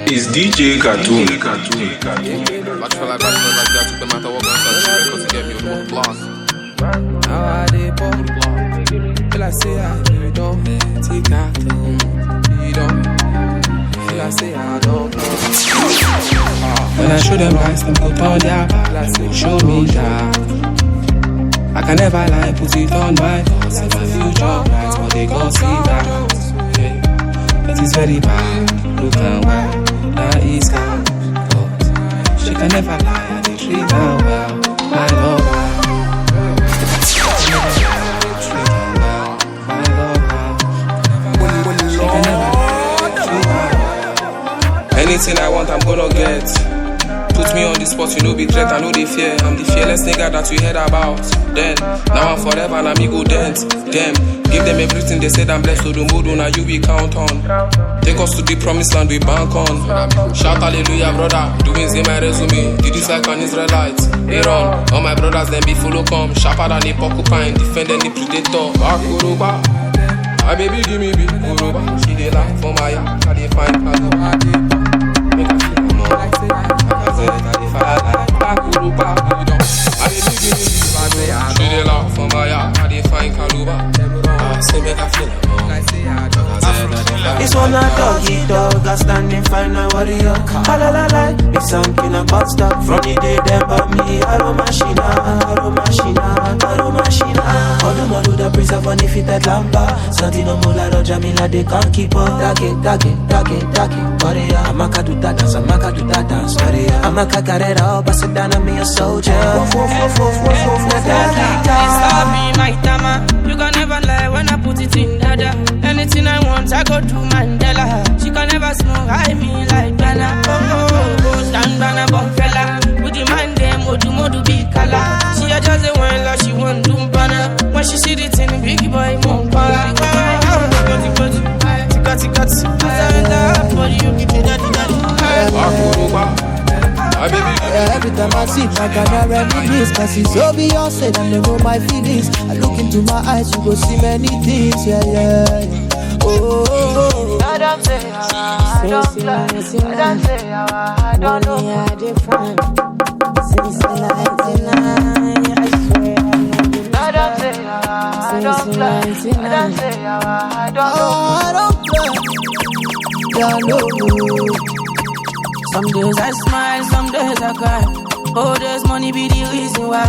It's DJ Cartoon. Bachelor like that, took the matter what guns on the record to get me with the blast. Now I dey pop. Feel I say I don't take action. You don't. Feel I say I don't know. When I show them lies, them go turn their back. Show me that I can never lie, put it on my face. If my future bright, but they gon' see that. Yeah. It is very bad. Look and why that is calm. But she can never lie, I dey treat her well. My lover. Anything I want, I'm gonna get. Put me on the spot, you know be threat, I know they fear. I'm the fearless nigga that we heard about. Then, now I'm forever and I'm ego dent. Them, give them everything they said I'm blessed. So the mood now you we count on. Take us to the promised land we bank on. Shout hallelujah brother, doing in my resume. Did this like an Israelite. Aaron, all my brothers then be follow come. Sharper than a porcupine, defending the predator. Akuruba, my baby give me big Kuruba. She dey laugh for my yard, I dey find Kazuba. Make I feel more. I said I dey find Akuruba. I dey big in the she dey laugh for my yard, I dey find Kaluba. I say make I feel more. This one a doggy dog, I standing fine now warrior. La la la, if something about stop from the day them but me, aromashina. All the preserve on the fitted lampa. Something no more like Jamila, they can't keep up. Take, warrior. Amaka do that dance, warrior. Amaka carrera, but sit down on me a soldier. Stop me, my tama. You can never lie when I put it in dada. Anything I want, I go to Mandela. She can never smoke, I me like Ghana. Oh, stand Ghana, bomb fella. With the mind, them, modu, big color. She a just a wine like she want doom banner. When she see the thing, big boy, mom, para. Every time I see my Ghana reminisce, cause it's obvious that I know my feelings. I look into my eyes, you go see many things, yeah. Oh, I don't say I don't play. I don't say I don't know. Money are different. Since 99, I swear I don't say I don't play. I don't say I don't know. I don't play. Yeah, no. Some days I smile, some days I cry. Oh, there's money be the reason why.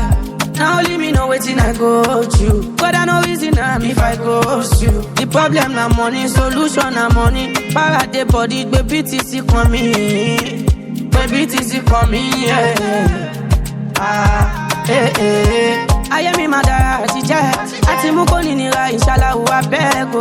Now only me know waiting I go through. But I know reason I'm if I go through. The problem na money, solution na money. Para the body, baby TC coming. Baby TC coming, yeah. I am in my teacher. Ati muko nira, inshallah, I beg,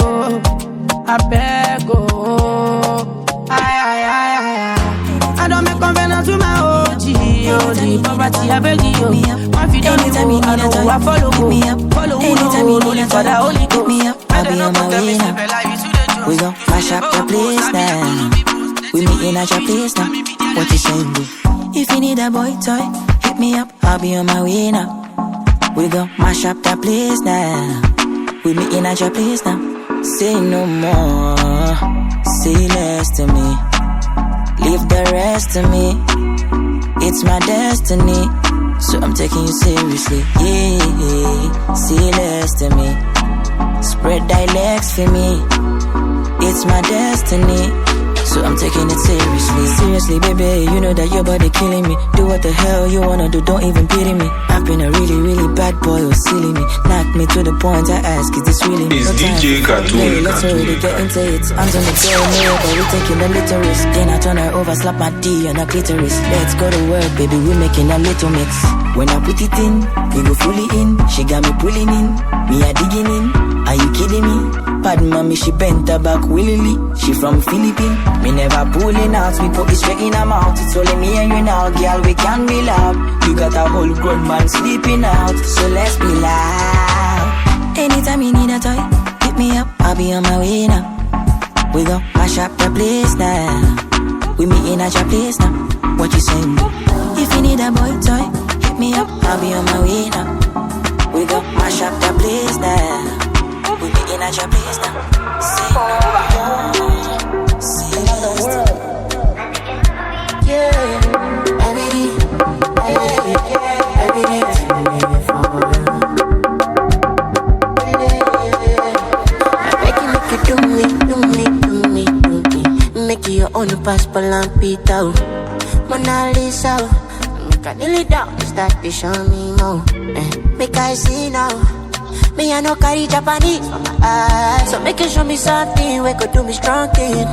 I don't make convenience to my OG. The poverty, I beg you. My feet don't know, I know I follow go. Follow who know, only for the Holy Ghost. I'll be on my way now. We gon' mash up the place now. We meeting at your place now. What you saying, boo? If you need a boy toy, hit me up. I'll be on my way now. We gon' mash up the place now. We meeting at your place now. Say no more, say less to me. Leave the rest to me. It's my destiny, so I'm taking you seriously. Yeah, say less to me. Spread dialects for me. It's my destiny, so I'm taking it seriously. Seriously, baby, you know that your body killing me. Do what the hell you wanna do, don't even pity me. I've been a really, really bad boy who's silly me. Knock me to the point I ask, is this really me? It's DJ Cartoon. Let's already get into it. Hands on the door, no, but we taking a little risk. Then I turn her over, slap my D on her clitoris. Let's go to work, baby, we making a little mix. When I put it in, we go fully in. She got me pulling in, me a digging in. Are you kidding me? Bad mommy, she bent her back willingly. She from Philippines. Me never pulling out, we put it straight in her mouth. It's only me and you now, girl, we can be loud. You got a whole grown man sleeping out, so let's be loud. Anytime you need a toy, hit me up, I'll be on my way now. We gon' mash up the place now. We meeting at your place now. What you saying? If you need a boy toy, hit me up, I'll be on my way now. We gon' mash up the place now. We meeting at your place now. Say no more, say less to me. beauty, your own passport and Peter. Mona Lisa, make I kneel it down, start to show me more. Make I see now, me I no carry Japanese for my eyes. So make you show me something, we could do me strong thing.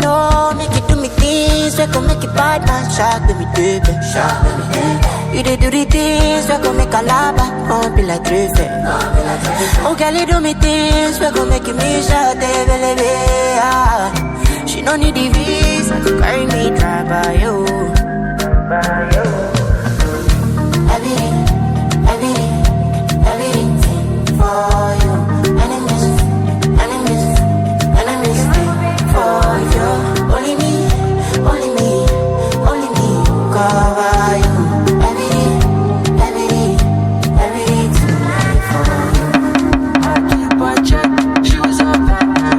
No, make it do me things, we could make it bad man. Shock with me, baby, shock with me, baby. You did do the things, we could make a lava, won't be like Drift. Oh girl, you do me things, we could make it me shot, baby. She no need the visa to carry me dry by you. Everything for you. Enemies for you. Only me cover you. Everything for you. I keep my check, she was up,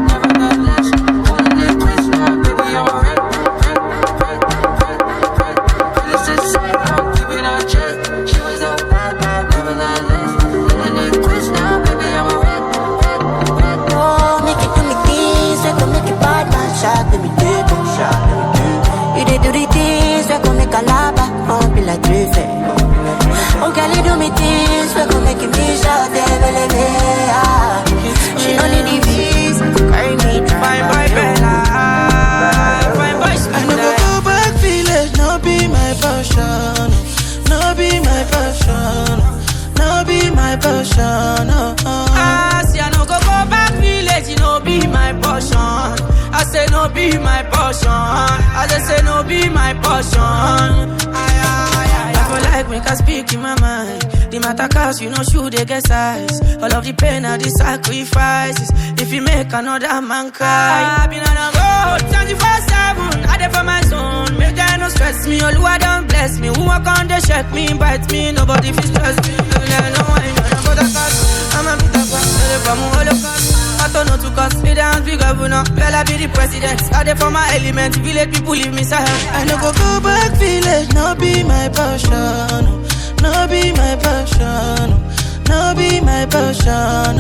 nevertheless. Only liquids now, baby, I'm alright. This is safe, I'm keeping her check. She was up, nevertheless. Only liquids now, baby, I'm alright. Oh, make it do me things, we gon' make it bad man. Shock with me, baby. You did do the things, we gon' make a lava, won't be like Drift. Oh, girl, you do me things, we gon' make it be shot, baby. She don't need the visa to carry me dry. Fine boy, Bella. Fine boy, I no go back village, no be my passion. No be my passion. No be my passion. See, I no go back village, you no be my portion. I say no be my portion. I just say no be my portion. I feel like make I speak in my mind. The matter cause you know shoe they get size. All of the pain and the sacrifices. If you make another man cry, I been on a road 24/7. I dey for my zone. Make them no stress me. All who I don't bless me. Who walk on they check me, bite me. Nobody feel stress me. No one for the cause. I'm a bit of a from Holocaust. I don't know to cause. Me dance big governor. Well I be the president. I dey for my element. Village people leave me silent. I no go back village, no be my passion. No be my passion. No be my passion.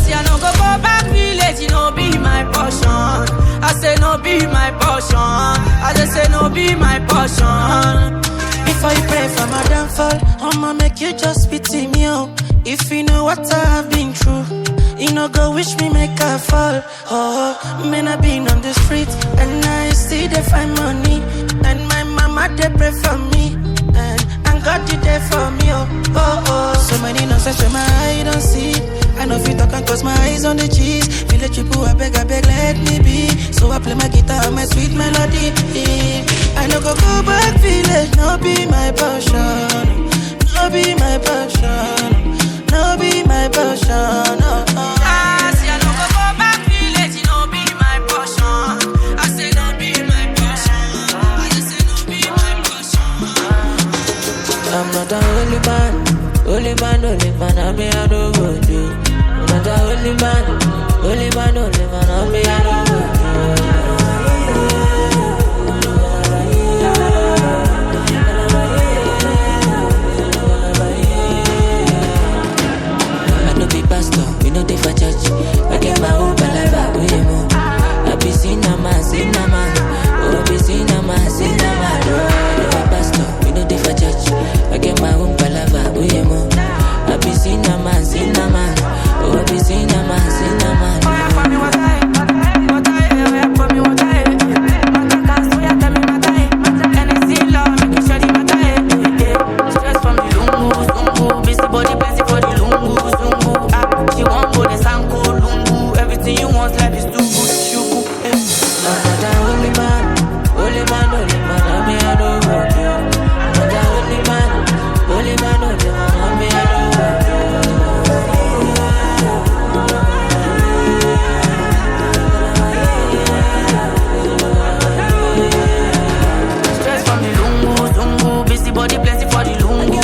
See, I no go back village, you no be my portion. I say no be my portion. I just say no be my portion. If I pray for my downfall, I'ma make you just pity me out. If you know what I have been through, you no go wish me make I fall. Oh, man, I been on the street and I see they find money, and my mama they pray for me, and God you there for me. Oh, so many nonsense when my eye don't see. I know if you talk and cause my eyes on the cheese. Village people, I beg, let me be. So I play my guitar and my sweet melody. I no go back village, no be my passion. No be my passion. No be my passion. See, I no go back village, you no be my portion. I say no be my portion. I just say no be my portion. I'm not a holy man, I'm me, I don't go do. I'm not a holy man, I'm me, I don't go do. Pastor, we know they for church. I get my own palava, we mo. I be cinema. Oh, be cinema. Oh, pastor, we know they for church. I get my own palava, we mo. I be cinema. Oh, be cinema. Oh, yeah, for me, what I for me, what I cast, oh, yeah, tell me what I anything love, make you show the matter, stress from the lungu, busy body, busy for the lungu. She won't go the sanko lungu. Everything you want, life is too good. Shuku, I'm not a holy man, I'm me, I don't go do. I'm not a holy man, I'm me, I don't go do. Stress from the lungu, busy body, plenty for the lungu.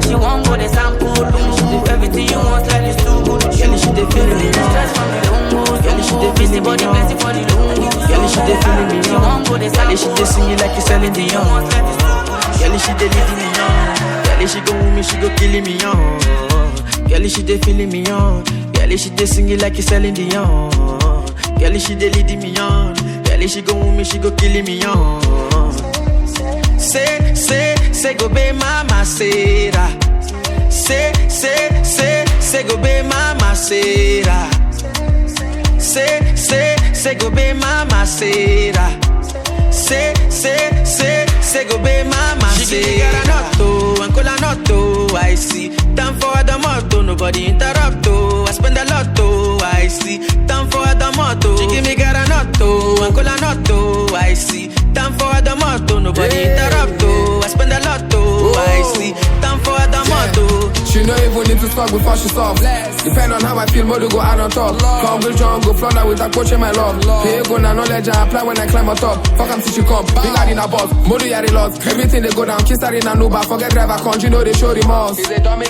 She won't go the sanko lungu. Everything you want, life is too good. Girl, she dey feeling me now. Stress from the lungu, busy body, plenty for the lungu. Girl, she dey feeling me now. Girl, she dey singing like it's Celine Dion. Girl, she dey leading me on. Girl, she go with me, she go killing me on. Girl, she dey feeling me on. Girl, she dey singing like it's Celine Dion. Girl, she dey leading me on. Girl, Charlie, she go with me, she go killing me, Say, go be mama, say that. Say, go be mama, say that. Say, go be mama, say that. Say, go be mama, say that. Ancola notto, I see. Time for the motto, nobody interrupt, I spend a lot, I see. Time for the motto, she give me garanotto, Ancola notto, I see. Time for the motto, nobody interrupt, I spend a lot, I see. Time for the motto. She no even need to talk before she soft. Depend on how I feel, more to go out on top. Come with John, go flounder with a coach in my love. Pay go now, knowledge I apply when I climb on top. Fuck am till she come, big lad in a boss. Modu yari lost, everything they go down. Kiss her in a Uber, forget driver country, know they show remorse.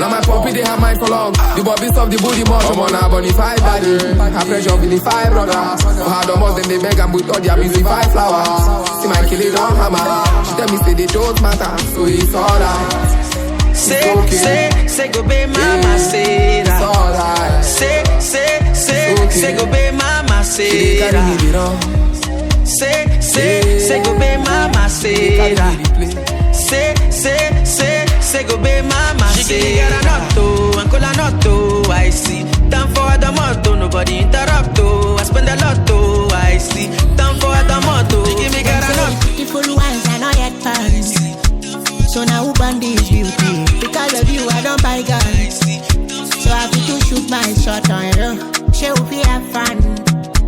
Now my puppy they have mind for long. The bobbies of the booty more. Come on now, bunny five body. Her pressure really five brother. For hard almost then they beg and with all their busy five flowers. See my kill it on hammer. She tell me say they don't matter, so it's alright. Say, go be mama, say that. Say, go be mama, say that. Say, go be mama, say that. Say, go be mama, say that. Ancola notto, I see. Time for the motto, nobody interrupt, I spend a lot, I see. Time for the motto, give me garanotto. Beautiful ones are not yet past. So now who band this beauty? Because of you, I don't buy guns. So I have to shoot my shot on you. She will be have fun.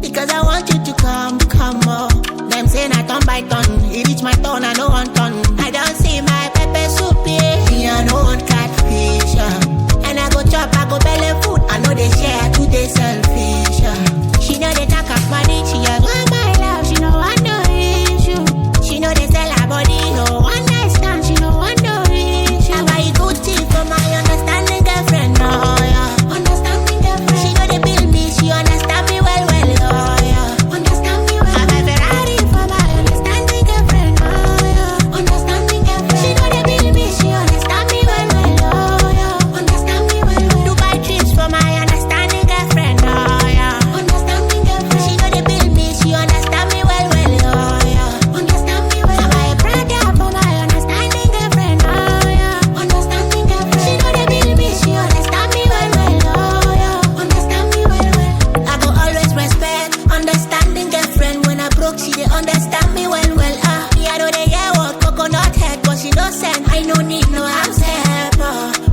Because I want you to come on. Them saying I don't buy ton. It reach my turn, I know one ton. I don't see my pepper soup, yeah. I know one catfish, yeah. And I go chop, I go belly food. I know they share, too they selfish, yeah. She know they talk of money, she just want my love. She know I know issue. She know they sell her body, no one night stand. She know I know issue. I buy good tea for my understanding girlfriend, oh yeah. Understanding girlfriend. She know they build me, she understand me well, oh yeah. Understand me well. I buy Ferrari for my understanding girlfriend, oh yeah. Understanding girlfriend. She know they build me, she understand me well, oh yeah. Understand me well. Dubai trips for my understanding girlfriend, oh yeah. Understanding girlfriend. She know they build me, she understand me well, oh yeah. Understand me well. I buy a Prada for my understanding girlfriend, oh yeah. Understanding girlfriend. She know they build me, she understand me well, oh yeah. Understand me well. I go always respect understanding girlfriend. When I broke, she they understand me well. Me I know they hear what coconut head, but she don't send. I no need no hands help.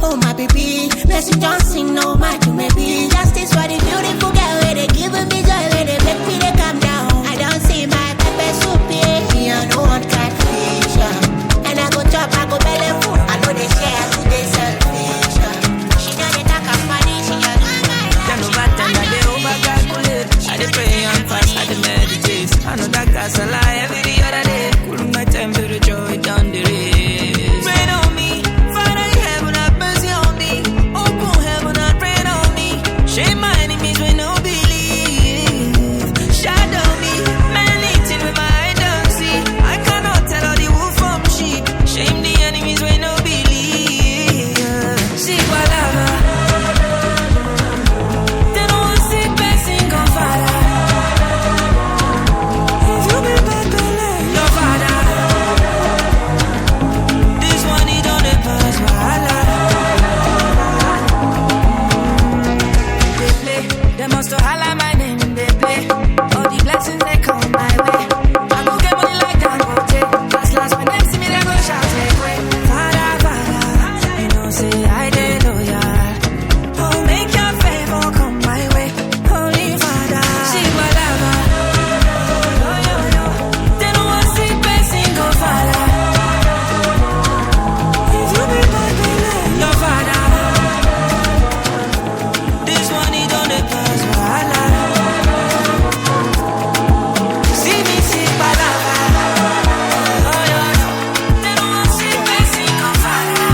Oh my baby, Mercy Johnson, no matter you may be. Justice for the beautiful girl, where they giving me joy, where they make me they calm down. I don't see my pepper soup, yeah. Me I know one catfish, yeah. And I go chop, I go belly food. I know they share, too they selfish, yeah. She know they talk of money, she just want my life. They overtime, that they overcalculate. I dey pray and fast, I dey meditate. I know that gas a lie every other day. Cool my temperature, it down the race. Rain on me, Father in heaven have mercy on me. Open heaven and rain on me. Shame my enemies when no believe. Shadow me, man eating with my eye don't see. I cannot tell all the wolf from sheep. Shame the enemies when no believe. See palabra. They don't want sick person come father. If you be back your father. This one he don't pass wahala. They play, they must holla my name and they play. All the blessings they come my way. I go get money like that, last when them see me they go shout take way. Father, you know say I dey loyal. Oh, make your favor come my way, Holy Father. See whatever. They don't want sick person go father. If you be my baby, your father. This one he don't pass wahala. See me sick palava. They don't want sick person go father.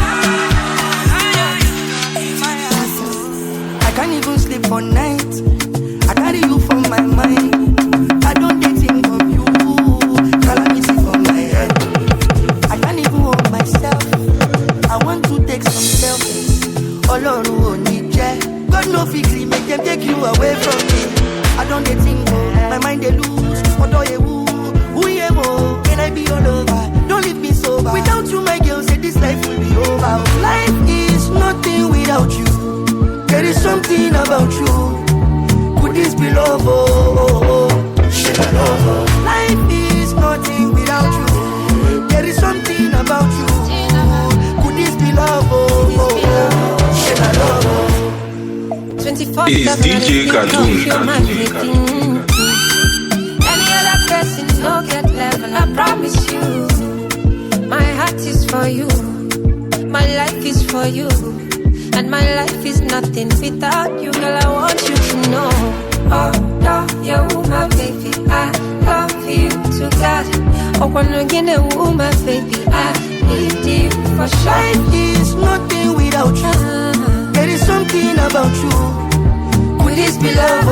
I can't even sleep for night. I carry you from my mind. I don't get think of you. Calamity from my head. I can't even hold myself. I want to take some selfies. Ọlọ́run ò ní jẹ́. God no fit gree make them take you away from me. I don't get think of my mind they lose. Ọ̀dọ̀ ewu be all over. Don't leave me sober. Without you, my girl, say this life will be over. Life is nothing without you. There is something about you. Could this be love? Life is nothing without you. There is something about you. Could this be love? 24/7 It's DJ Cartoon. Any other person no get level, I promise you. My heart is for you. My life is for you. And my life is nothing without you, girl. I want you to know. Oh, no, you're my baby. I love you to God. Oh, when you get a woman, baby, I need you for sure. Life is nothing without you. There is something about you. Could this be love?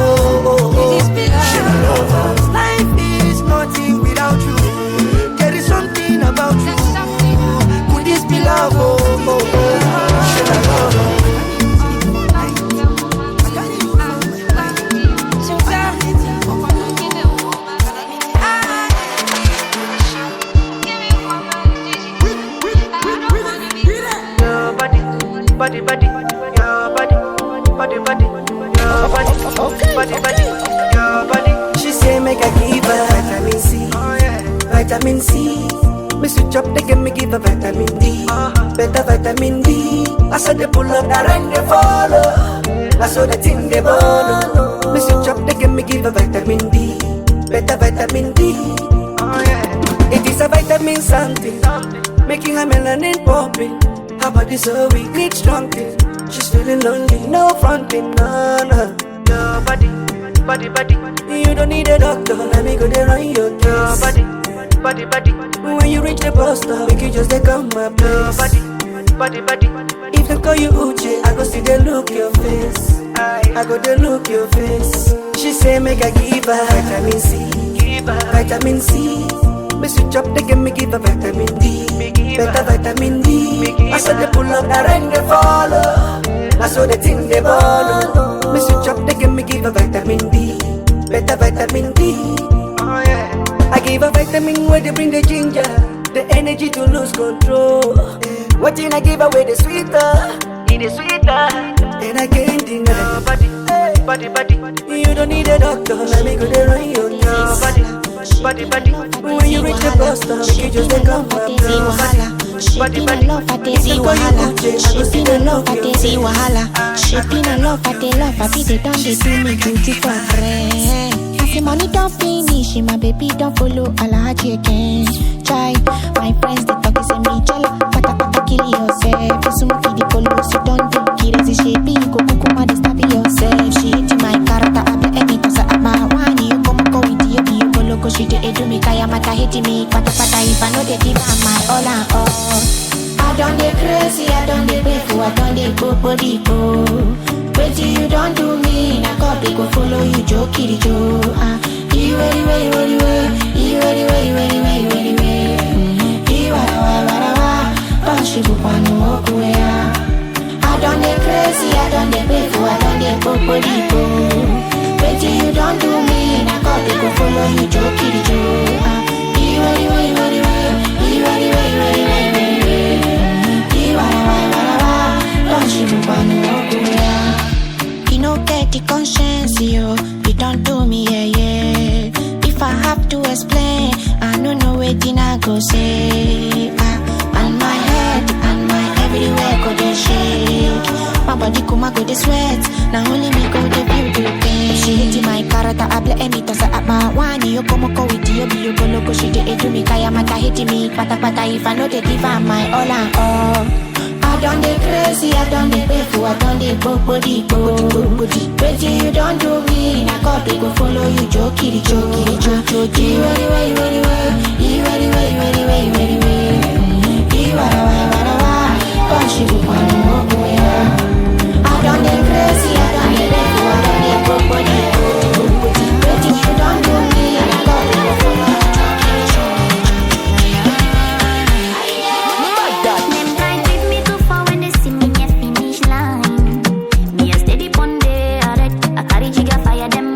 Could this be love? Life is nothing without you. There is something about you. Could this be love? Body, body, your body, body, body, your body, body, body, your body. She say make I give her vitamin C, vitamin C. Me switch up, they give her vitamin D, better vitamin D. I saw they pull up, that rain they follow. I saw the thing they follow. Me switch up, they give her vitamin D, better vitamin D. It is a vitamin something, making her melanin popping. Her body so weak, need strong thing. She's feeling lonely, no fronting, no. Your body, body, body. You don't need a doctor, let me go there on your case. Your body, body, body. When you reach the bus stop, make you just take on my place. Your body, body, body. If they call you Uche, I go see they look your face. I go they look your face. She say make I give her vitamin C, Give her vitamin C. Me switch up, they give her vitamin D, better vitamin D. I saw they pull up, that rain they follow. I saw the thing they follow. Me switch up, they give her vitamin D, better vitamin D. I give her vitamin where they bring the ginger, the energy to lose control. What did I give away the sweeter? It is sweeter. And I can't deny. Body, body, body. You don't need a doctor, let me go there on your Your body, body, body. when you reach the bus stop, you just take off my Body, body. If I call you Uche, I go see the love you. See wahala, shaping a love, I be the done they do me beauty for friend. I say money don't finish, my baby don't follow Alhaji again. Try, my friends they talk is a me jala, pata kill yourself. You smoky the polo, so don't do kirezi shaping, you go kukuma they stab yourself. She hit my character, I be any tosa ama wani, you come go with you go loco, she do edu me kaya mata hit me, pata if I know they give her my all and all. I done the crazy, I done the painful, I done the body go. Wait till you don't do me, I got to go follow you, Joe, kitty Joe. You ready, you ready. She go on the walk away. I done the crazy, I done the painful, I done the body go. Wait till you don't do me, I got to go follow you, Joe, kitty Joe. You ready, you ready. She go on the walk away. You know get the conscience, you don't do me, yeah. If I have to explain, I don't know where I go say. And my head and my everywhere go they shake. My body come go they sweat. Now only me go they feel the pain. She hit my character, I play any toss at my one. You come go with you go loco. She did do me kaya mata hit me. Pata if I know they give her my all and all. I done the crazy, I done the painful, I done the body go. Wait till you don't do me, I got to go follow you, Joe, kitty Joe. You ready. She go on the walk away. I done the crazy, I done the painful, I done the body go. Wait till you don't do me, I got to go follow you, Joe, kitty Joe. Fire them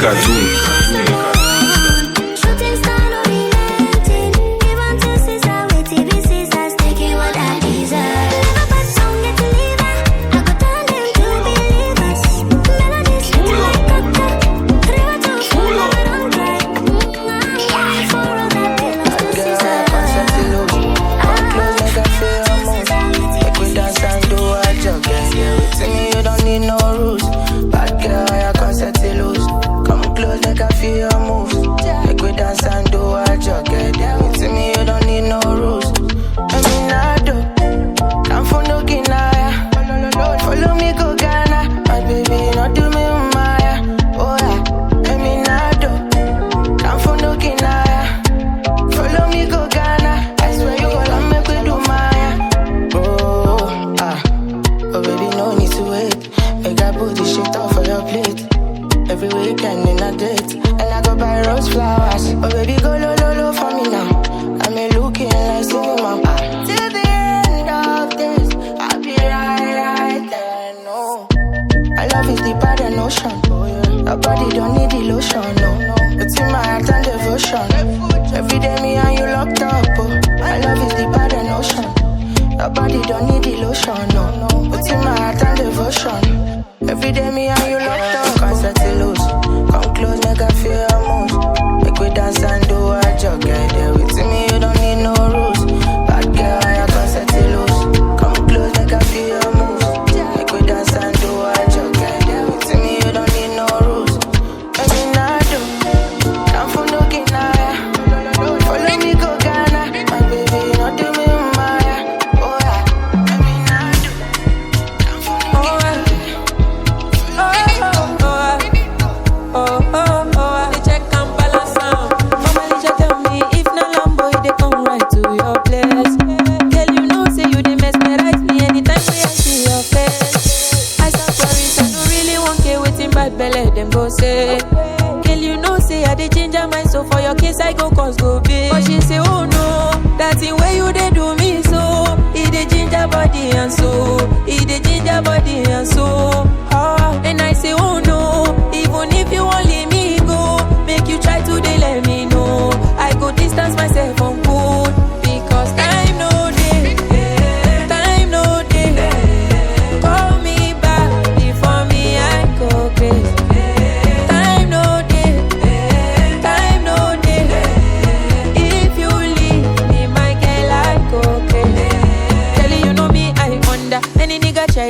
Cartoon.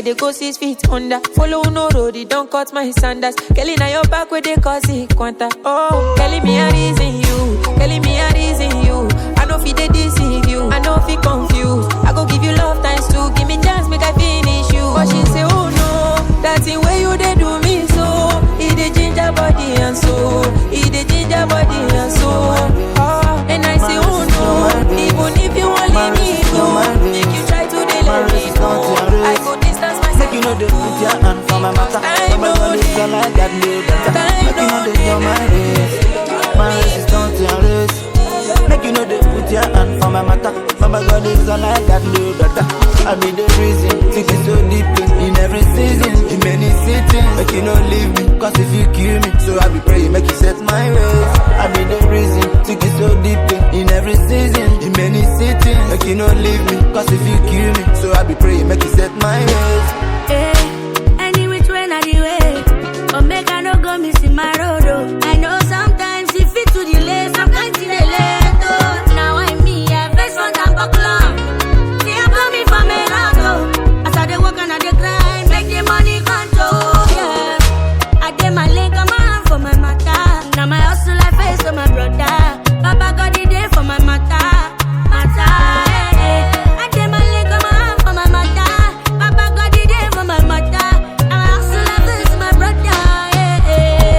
They go 6 feet under. Follow no road, it don't cut my sandals. Kelly, now your back where they cause it quanta. Oh, Kelly, me a reason you. Kelly, me a reason you. I know if they deceive you. I know if you confused. I go give you love times 2. Give me chance, make I finish you. But she say, oh no, that thing where you they do me so. It the ginger body and so. It the ginger body and so. Oh, and I say, oh no, even if you want leave me go, make you try to let me know. I go distance myself. Make you know they put your hand for my matter. My body feel like that new better. Make you know they know my race. My race is not your race. Make you know they put your hand for my matter. My body feel like that new better. I be the reason, think it so deeply. In every season, in many cities. Make you know leave me, cause if you kill me, so I be praying, make you set my ways. I be the reason, think it so deeply. In every season, in many cities. Make you know leave me, cause if you kill me, so I be praying, make you set my ways. Any which way na the way, but make I no go missing my road. Oh. I know sometimes it fit to delay, sometimes it late. Oh. Now I me, I best front and buckle on. See I blow me from a lago. As I dey walk and I dey grind, make the money control. Yeah, I dey my leg on my hand for my matter. Now my hustle I face to my brother. Papa got the day for my matter. I dey my leg on my hand for my matter. Papa got the day for my matter. Now my hustle I face to my brother.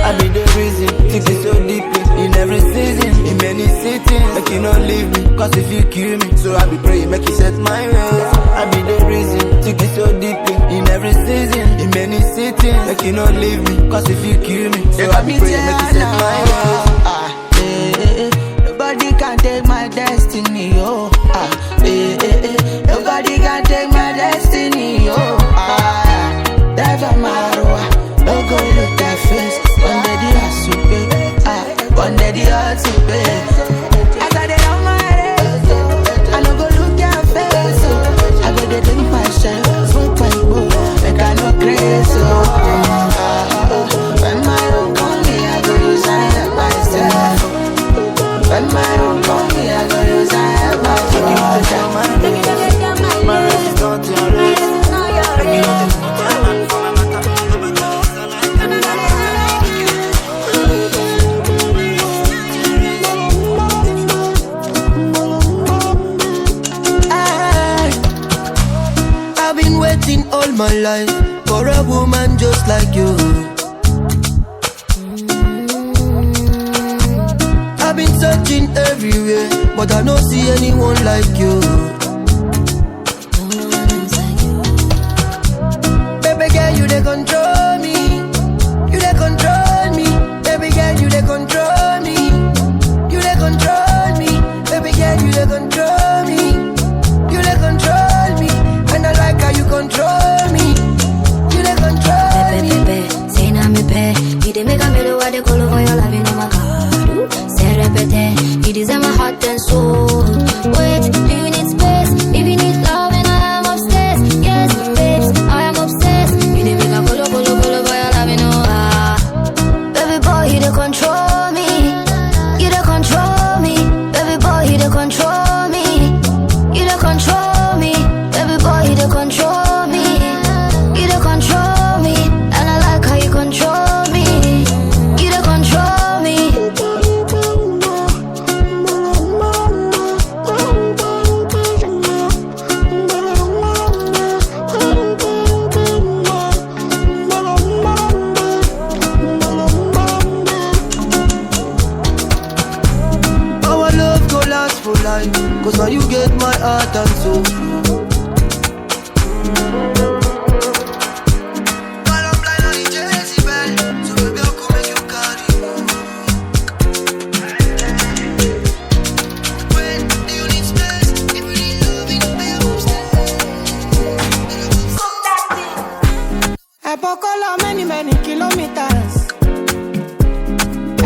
I be the reason, think it so deeply. In every season, in many cities. Make you not leave me, cause if you kill me, so I be praying, make you set my ways. I be the reason, think it so deeply. In every season, in many cities. Make you not leave me, cause if you kill me, so I be praying, make you set my ways. Nobody can take my destiny, oh. Nobody can take my destiny, oh. Drive a Marwa, no go look at face. One day the my life for a woman just like you. I've been searching everywhere, but I don't see anyone like you. Baby girl, you they control me. You they control me. Baby girl, you they control me. You they control me. Baby girl, you they control me. You they control me. And I like how you control me. You they control me. Pepe, say na me pe. You dey make a me do what they call over your love, you know my God. Say repete, you deserve my heart and soul. Wait, do you need space? If you need love and I am upstairs. Yes, babes, I am obsessed. You dey make a call over your love, you know baby boy, you dey control me. You dey control me. Baby boy, you dey control me. You dey control me. Baby boy, you dey control me. You dey control me. And I like how you control me. You dey control me. Our love go last for life, cause now you get my heart and soul. Epokolo many kilometers.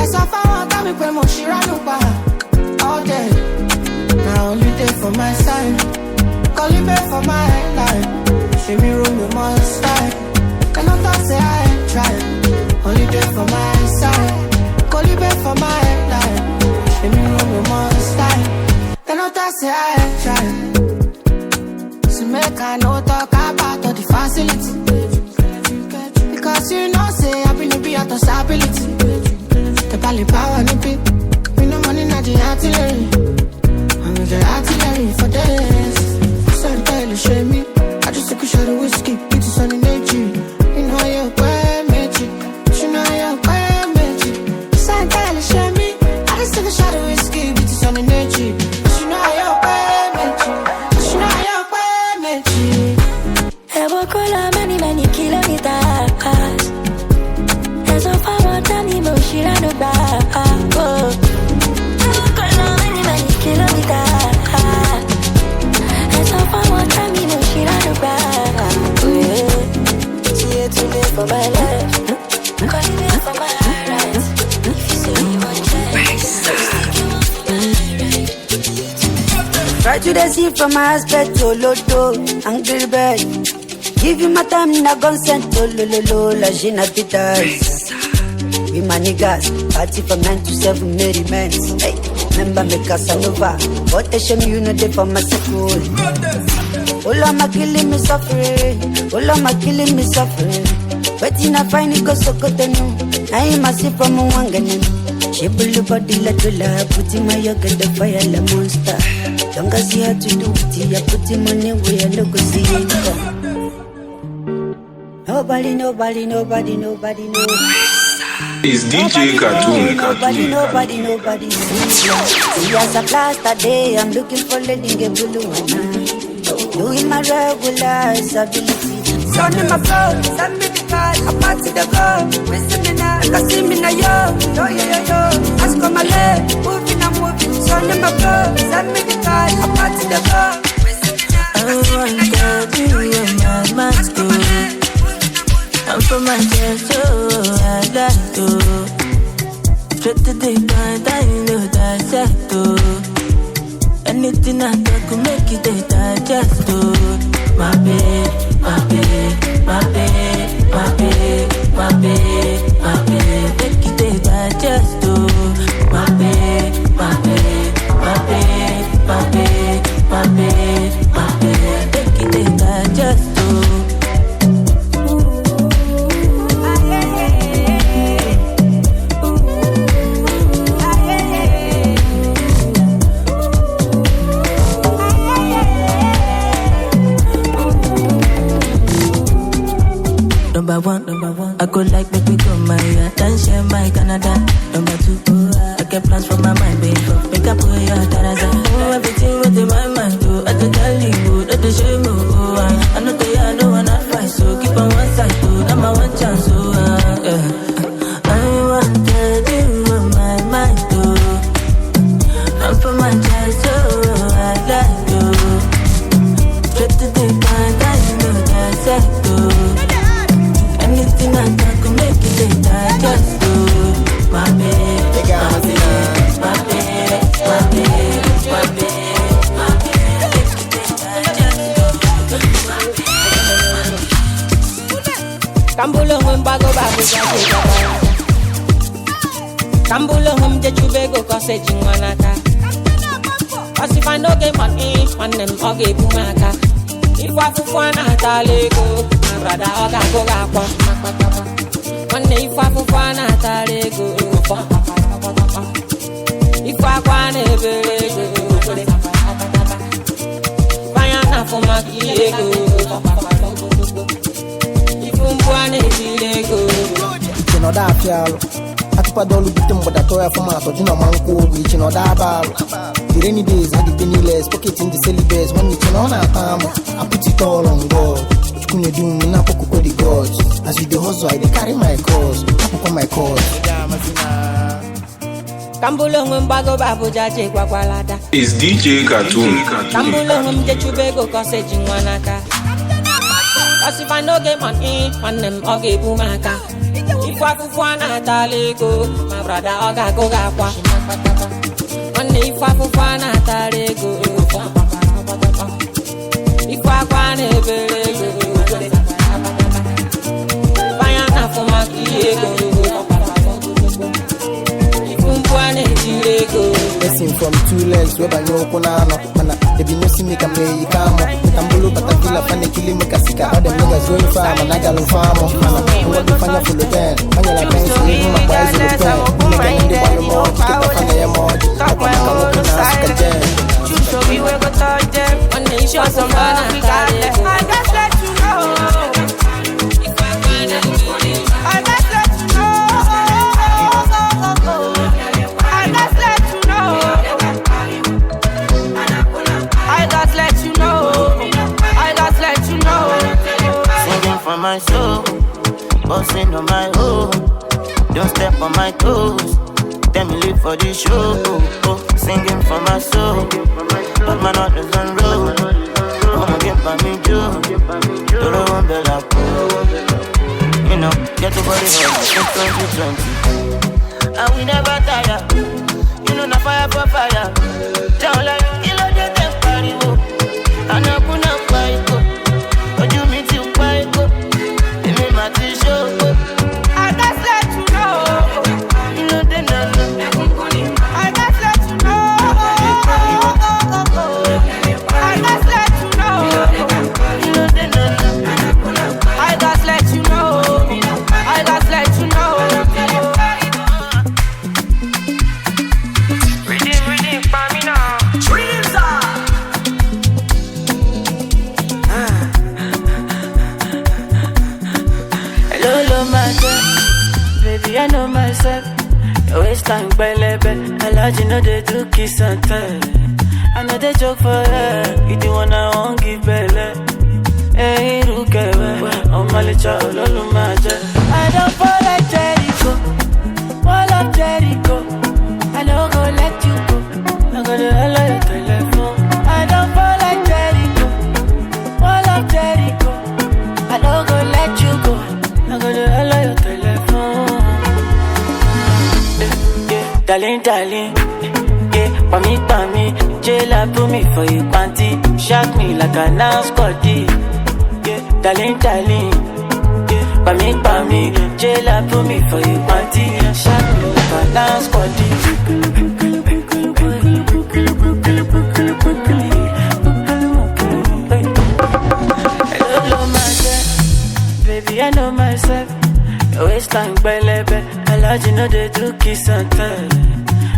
Esa fa wọn tell me pe mo ṣiranu pa. All day, now only day for my side. Call you back for my headline. She me room you must style. Cannot talk say I ain't trying. Only day for my side. Call you back for my headline. She me room you must style. Cannot talk say I ain't trying. So make I no talk about all the facility. Because you know say I been to be out of stability. The bally power in it. We no money not the artillery. I'm the artillery for this. So tell you shame me. I just took a shot of whiskey. It's a sunny nature. You know you're quite magic. You know you're quite magic. So tell you shame me. I just took a shot of whiskey. It's a sunny nature. You know you're quite magic. You know you're quite magic. Ever call many kilometers. As of our time, you know she ran about. Ever call many kilometers. As of our time, you know she ran about. She here to live for my life. Calling me for my rights. If you say you want to try to deceive from my aspect, oh Lotto, angry bird. Give you my time, na consent, oh lolo, la gina pitas. We my niggas, party from 9 to 7, merriments. Hey, remember me Casanova, but the shame you know they for my soul. All of my killing me suffering, all of my killing me suffering. But in a fine it goes so good to know. I am a sip from Wanganim. She pull body la drilla, put in my yoga the fire la monster. Don't see how to do it, I put him on the way and look see it. Nobody knows. It's DJ Cartoon. Nobody knows. See as a plaster day, I'm looking for lady get blue. Doing my regular ability. Son in my blood, send me the card, I'm back to the go. Listen me now, I see me now, yo. Ask for my leg, moving, I'm moving. Son in my blood, send me the card, I'm back to the go. I want to be in my mind, too. I'm from my chest, oh, I like to. Straight to the point, I know that's it, too. Anything I talk could make it a digest, too. My babe. Make it a digest, too. My babe. Make it a digest, too. one. I could like make me come my attention, my Canada. Number 2, I get plans for my mind, baby. Make up for your Taraza. Oh, everything within my mind, oh. I could tell you, that the shame, oh. I know that I don't want advice, so keep on one side, oh. That's my one chance, oh. I wanted you on my mind, oh. I'm from my chest, so I like you. Straight to the point, I know that's it, oh. Anything I can could make it, I just do. My baby, my baby, my baby, my baby, my baby, my baby. Kambulo mbago babu jaje Kambulo je chubego kose jingwanaka. Cause if I no get money, man them oge bumaka. If I fufwana talego, my brother oga go gakwa. One day if I fufwana talego, if I kwane belego, bayana for my kiego. If umbwane dilego, chinoda fialo. Atupa dolu bitem boda toya formato, jino manko, we chinoda balo. The rainy days, I the penniless, pocket in the celibes. When you turn on a time, I put it all on God. You couldn't do me, now poco the gods. As we the hustle, I carry my cause. I my cause. Kambulo mbago babu jaje kwa kwalada. It's DJ Cartoon. Kambulo mje chubego kose jingwanaka. Cause if I no get money, man them oge bumaka. If I fufwana talego, my brother oga go gakwa. One day if I fufwana talego, if I kwane belego, bayana for my kiego. Listen from 2 legs, where by no konano. Mana, they be no see me can pay you come. Tambulu patavilla, fan killing me casika. All the niggas going farm, and I got no farm. Mana, what the fanya full of ten. Fanya la pensi, even my boys in the pen. Nigga in the bottom more, get the fanya ya more. Talk my own side. Choose so we will go touch them. One day show some love, we got it. I just let you know. I just let you know. For my soul, bossing on my own. Don't step on my toes. Tell me live for this show. Singing for my soul, but my heart is on road. Come get by me too. Do the one that I pull. You know, get the body hot. It's 2020, and we never tire. You know, na fire for fire. Down like you know the tempo. And I put up fight. But you mean to fight. I just let you know. You know they know. I just let you know. I just let you know. You know they know. I just let you know. I just let you know. Redeem, for me now. Dreams are. Hello, my girl. Baby, I know myself. Your waist time, baby. I like you know they do kiss and tell. I know they joke for her. You the one I won't give belly. Hey, look at me. Oh, my little, lolo, my girl. I don't fall like Jericho. Fall up Jericho. I don't go let you go. I got the hell of your telephone. I don't fall like Jericho. Fall up Jericho. I don't go let you go. I got the hell of your telephone. Darling, yeah, pa me, jail put me for you, panty. Shock me like a now Scotty. Yeah, darling, yeah, pa me, jail put me for you, panty. Shock me like a now Scotty. Hello, my girl, baby, I know myself. Your waistline, baby. I like you know they do kiss and tell.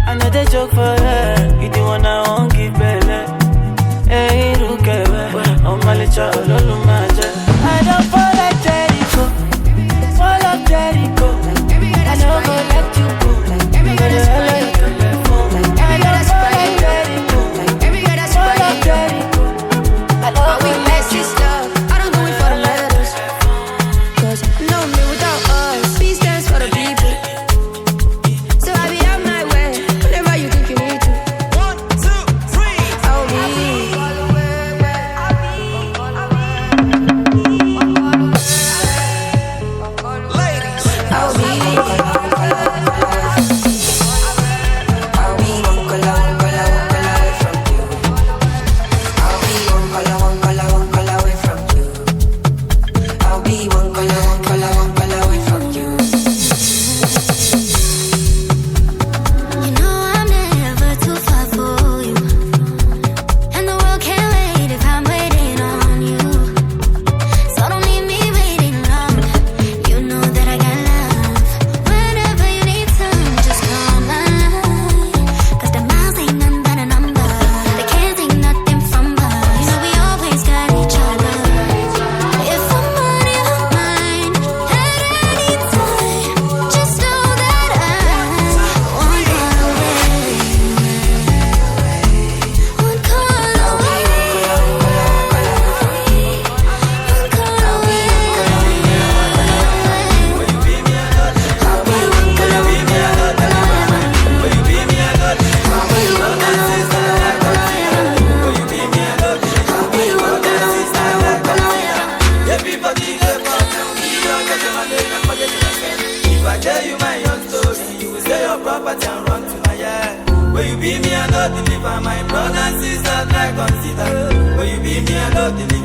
I know they joke for her. You the one I won't give belly. Hey, look at me. Oh, my little, my girl. I don't fall like Jericho.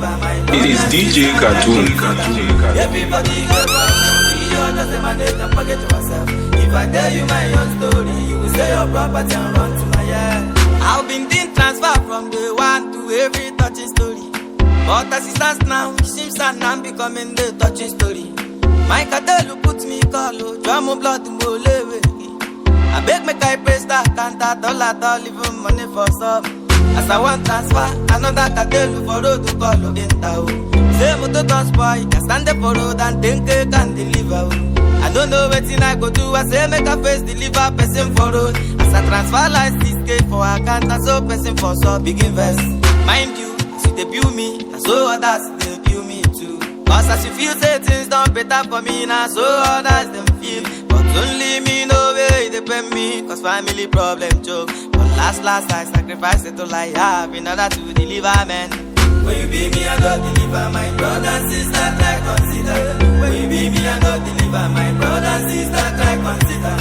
It is DJ Cartoon. Everybody go we all just emanate and forget yourself. If I tell you my own story, you will say your property and run to my head. I've been doing transfer from the one to every touching story. But assistance now, it seems that I'm becoming the touching story. My cartel puts me color, drum blood to mole. I beg me I pay that can't $1 even money for some. As I want transfer, another cartel for road to call in town. Say motor transport, can stand up for road and think they can deliver. I don't know what I go do, I say make a face deliver person for road. As I transfer like 6K for account, I so person for so big invest. Mind you, see they view me, and so others they view me too. Cause as you feel say things done better for me now, so others them feel. But only me no way they pay me, cause family problem choke. But last I sacrifice it all I have in order to deliver men. When you be me, I don't deliver my brother and sister like consider. When you be me, I don't deliver my brother and sister like consider.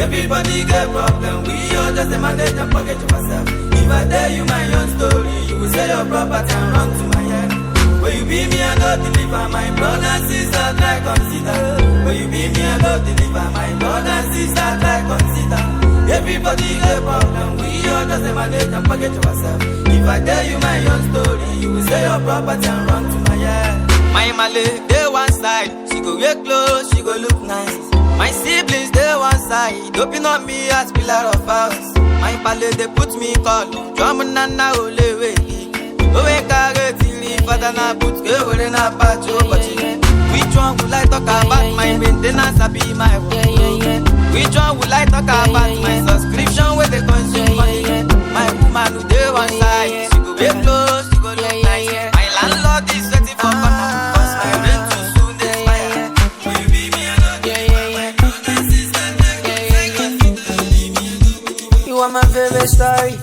Everybody get problem, we all just manage and forget yourself. If I tell you my own story, you will say your property and run to my head. When you be me, I don't deliver my brother and sister like consider. When you be me, I don't deliver my brother and sister like consider. Everybody get problem, we all just manage and forget yourself. If I tell you my own story, you will say your property and run to my head. My Malay, they one side, she go get close, she go look nice. My siblings, they one side, open on me as pillar of house. My Palais, they put me call, drum and na ole way. Owe kare tili, father na put go where na pacho pachi. Which one will I talk about? My maintenance, I be my work. Which one will I talk about? My subscription where they consume money. My woman who they one side, she go get close, she go look nice. My landlord is waiting for corner, cause my rent too soon expire. Will you be me another? You are my favorite story.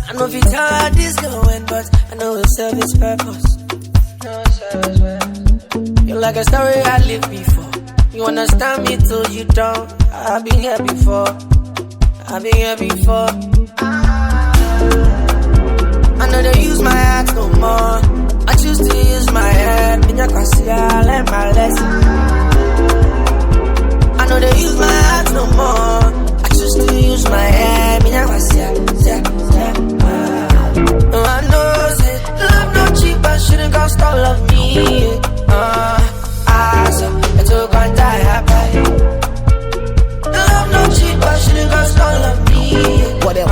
I know if you tell how this going, but I know it'll serve its purpose. You're like a story I lived before. You understand me till you don't. I've been here before. I know they use my hands no more. I choose to use my head. Minya kasi I learn my lesson. I know they use my hands no more. I choose to use my head. Minya kasi I know say love no cheap, but shouldn't cost all of me. I took one die happy. Love no cheap, but shouldn't cost all of me. What else?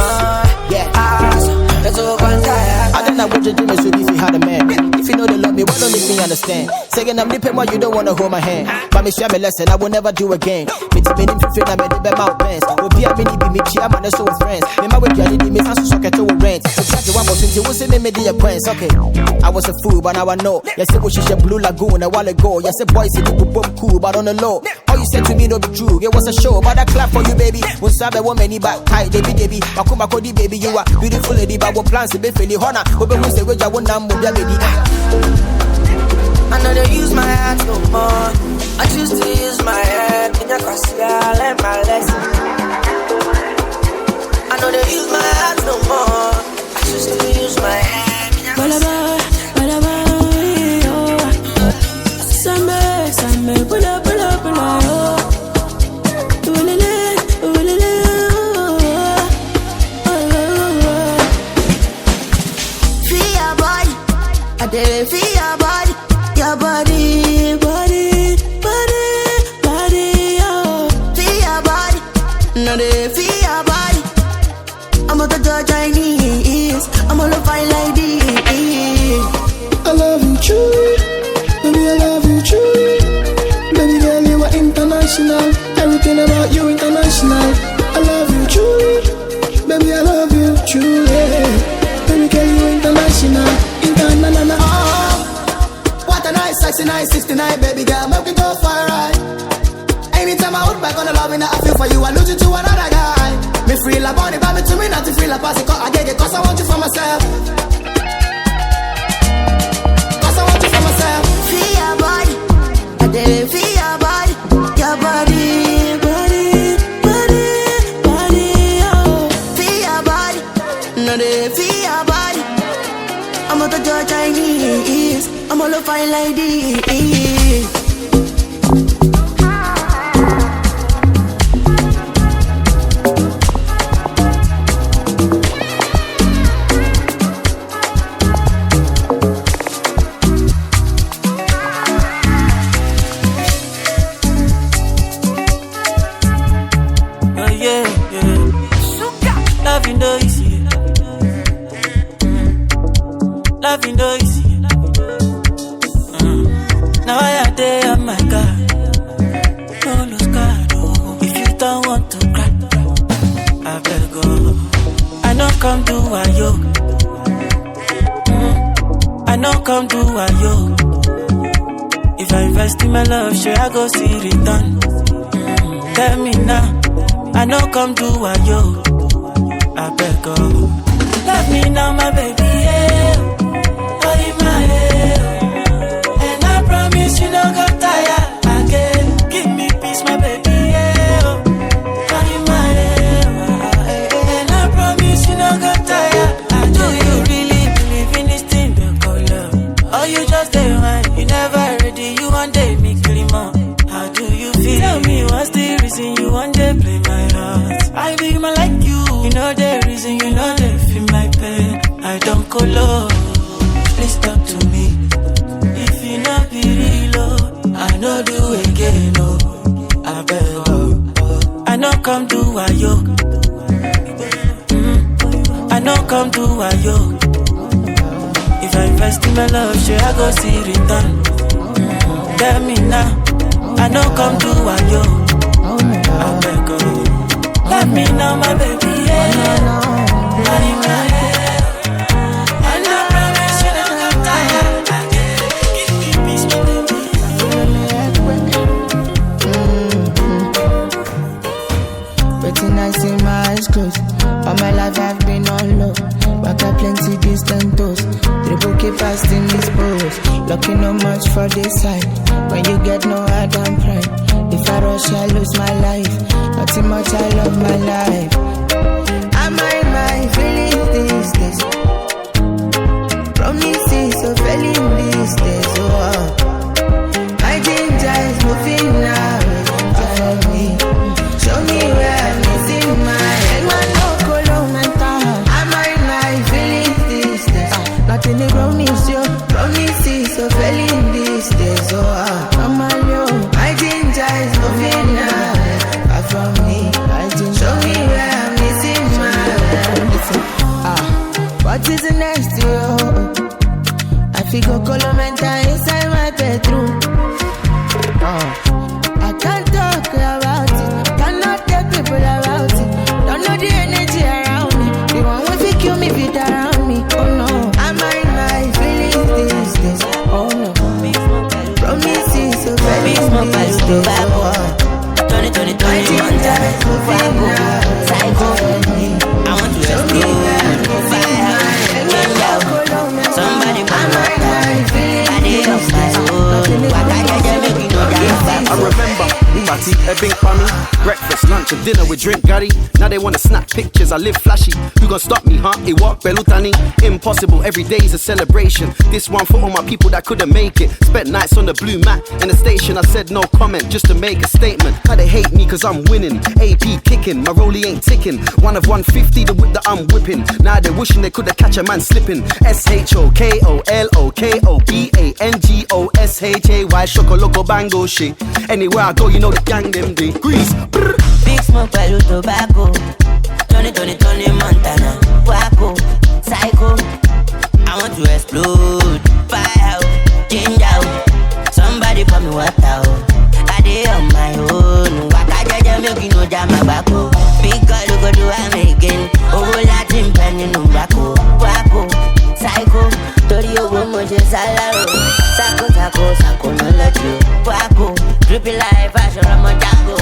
I took one die happy. I don't know what you do is if you had a man. If you know they love me, why don't make me understand? Saying I'm nipping while you don't wanna hold my hand. But me share me lesson, I will never do again. Me to me in fit, I made the mouth pants. Will be a mini be me, I'm on the show friends. Me my way, I did me, so socket to rent. So try to one more since you was in me, dear prince. Okay, I was a fool, but now I know. Yes, it was a Blue Lagoon a while ago. Yes, a boy said you boom cool, but on the low. All you said to me, no be true. It was a show, but I clap for you, baby. When Sabe woman, back tight, baby. Akuma Kodi, baby, you are beautiful lady, but what plans to be fairly honor. But when we say, we just want to move your baby. I know they use my hands no more. I choose to use my head. Minya kasi I learn my lesson. I know they use my hands no more. I choose to use my head. Same, pull up, Feel your body, I did feel your body. Your body, oh. Feel your body, no they feel your body. I'm out the Chinese, I'm gonna fight like this. I love you true, baby I love you true. Baby girl you are international, everything about you international. I love you true, baby I love you truly. Baby girl you international, international. Oh. What a nice, sexy, nice 69, baby girl, make me go far right. Anytime I look back on the love that I feel for you, I lose you to another guy. Me free la body, but me to me not to free la pass it, cause I get it, cause I want you for myself. Cause I want you for myself. Feel your body, I did feel your body. Your body, oh. Feel your body, no they feel your body. I'm I'm out to judge Chinese. I'm all a fine lady. Loving no easy. Now I day on my God. No lose God. Oh. If you don't want to cry, I better go. I know come do what you. I know come do what you. If I invest in my love, sure I go see return. Tell me now. I know come do what you. I better go. Love me now, my baby. Yeah. And I promise you don't go tired again. Give me peace, my baby, yeah. And I promise you don't go tired. Do you really believe in this thing they call love? Or you just day one, you never ready, you one day me clean up. How do you feel? Tell me what's the reason you one day play my heart? I be man like you know the reason, you know they feel my pain. I don't call love. Please talk to me. If you not be real, oh, I know do again, oh, I beg, oh. I know come do what you. I know come do what you. If I invest in my love, sure I go see return. Tell me now. I know come do what you. I beg, oh. Let me know, my baby, yeah. All my life I've been on low. Back up plenty distant toes. Triple K past in this pose. Lucky no much for this side. When you get no Adam pride. If I rush I lose my life. Not too much I love my life. I mind my feelings these days. Promises of failing these days. Oh, my ginger is moving now. Follow me. Show me where I'm missing my head. Nothing they promise you, promises of failing these days. Oh, I'm a yo. My ginger is moving now. Far from me, show me where I'm missing my what is the next to you? I figure colomenta inside my bedroom. I can't talk about it, cannot tell people about it. Don't know the energy around me. The one who will kill me with around me. Oh no. Promises of very nice days. 20, Psycho. I want to explode. Fire. Somebody I remember party, ebbing for me. Breakfast, lunch, and dinner with drink Gary. Now they wanna snap pictures, I live flashy. Who gon' stop me, huh? It walk Belutani. Impossible, every day's a celebration. This one for all my people that couldn't make it. Spent nights on the blue mat in the station. I said no comment just to make a statement. How they hate me cause I'm winning. AP kicking, my rollie ain't ticking. One of 150, the whip that I'm whipping. Now they wishing they could've catch a man slipping. SHOKOLOKOBANGOSHY Shokoloco bango shit. Anywhere I go, you know the gang them day. Grease. Big smoke pẹ̀lú tobacco. Tony Montana. Waco. Psycho. I want to explode. Fire out. Change out. Somebody pour me water. I dey on my own. Waka jaja make you no jam my back. Big girl go do am again. Owó láti ń pẹ́ nínú Waco. Waco. Psycho. Torí owó mo ṣe sálárò. Sako no let you. Waco. Drippy life fashion I'm a Django.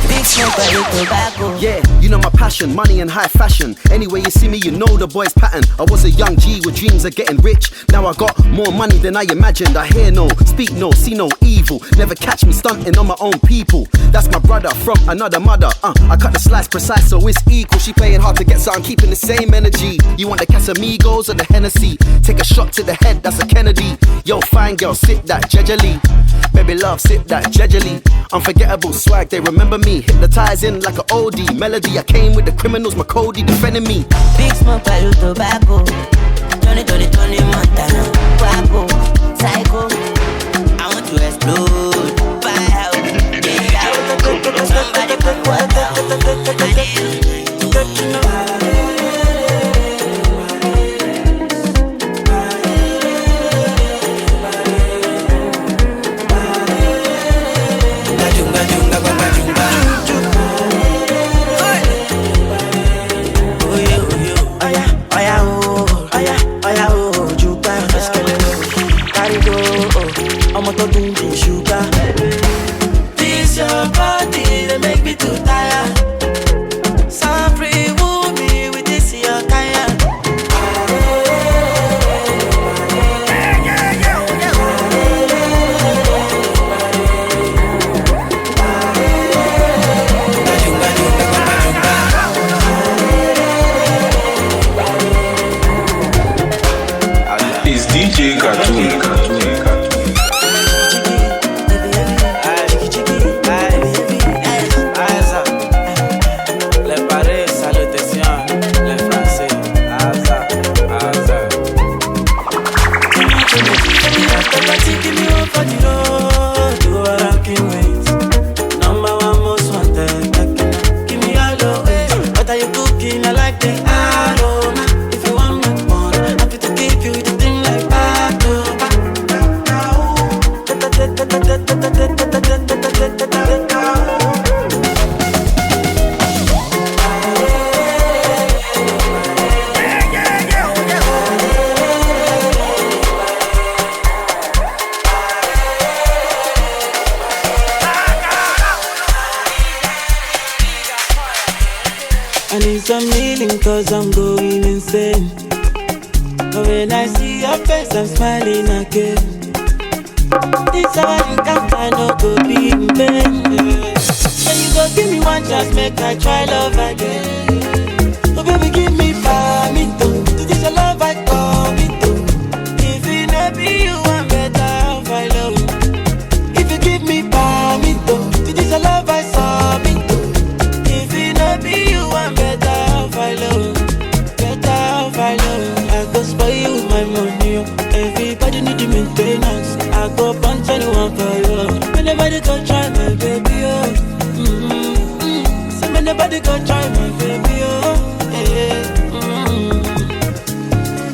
Big smoke a little tobacco. Yeah, you know my passion, money and high fashion. Anyway you see me, you know the boy's pattern. I was a young G with dreams of getting rich. Now I got more money than I imagined. I hear no, speak no, see no evil. Never catch me stunting on my own people. That's my brother from another mother. I cut the slice precise so it's equal. She playing hard to get, so I'm keeping the same energy. You want the Casamigos or the Hennessy? Take a shot to the head, that's a Kennedy. Yo, fine girl, sip that jejely. Baby love, sip that jejely. Unforgettable swag, they remember me. Hypnotizing like an oldie melody. I came with the criminals, my Cody defending me. Big smoke a little tobacco. Tony Montana. Guapo, psycho. I want to explode. Buy out, get out. Somebody put what out. This your body, they make me too tired. Some free woo me with this your kaya. It's DJ Cartoon. I need some healing cause I'm going insane. But when I see your face I'm smiling again. This how I think I no go be in vain. So you go give me one chance, make I try love again. Oh baby give me permission. This is love I call it to. If it not be you I'm better off I love you. If you give me permission, this is love I saw me to. If it not be you I'm better off I love. Better off I love. I go spoil you with my money. Everybody need the maintenance. I go punch anyone for you. Anybody go try my baby, oh. So anybody go try my baby, oh.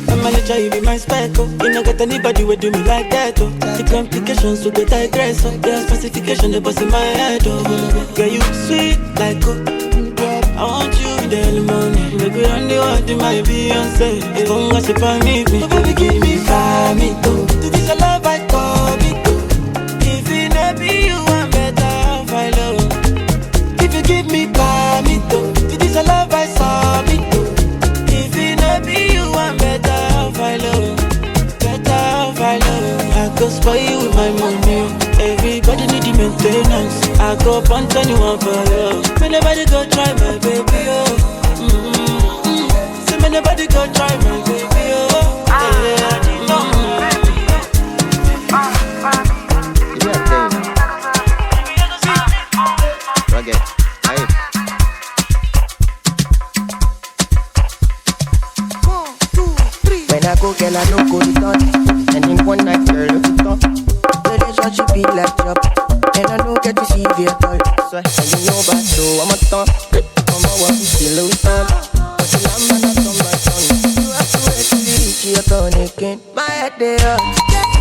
I'm gonna try you be my spec, oh. You don't get anybody will do me like that, oh. The complications will be digress, oh. The specification they bust in my head, oh. Girl, you sweet like oh. I want you in the early morning. Baby, I'm the one to my Beyonce. As long as you find me, oh baby, give me five me too. This is a love I call me too. If it not be you, I'm better off I love. If you give me five me too. This is a love I saw me too. If it not be you, I'm better off I love. Better off I love. I go spoil you with my money. Everybody need the maintenance. I go punch anyone for you. Anybody go try my baby, oh. So anybody go try my baby, oh. When I go, girl, I no go return. And in one night, girl, look it up. Relationship be like job. And I don't get to see you at all. So I you know about so I'm a thumb. I'm a walk still with time. But the lamb and I come my tongue. You have to wait till you reach your turn again. My head they hurt,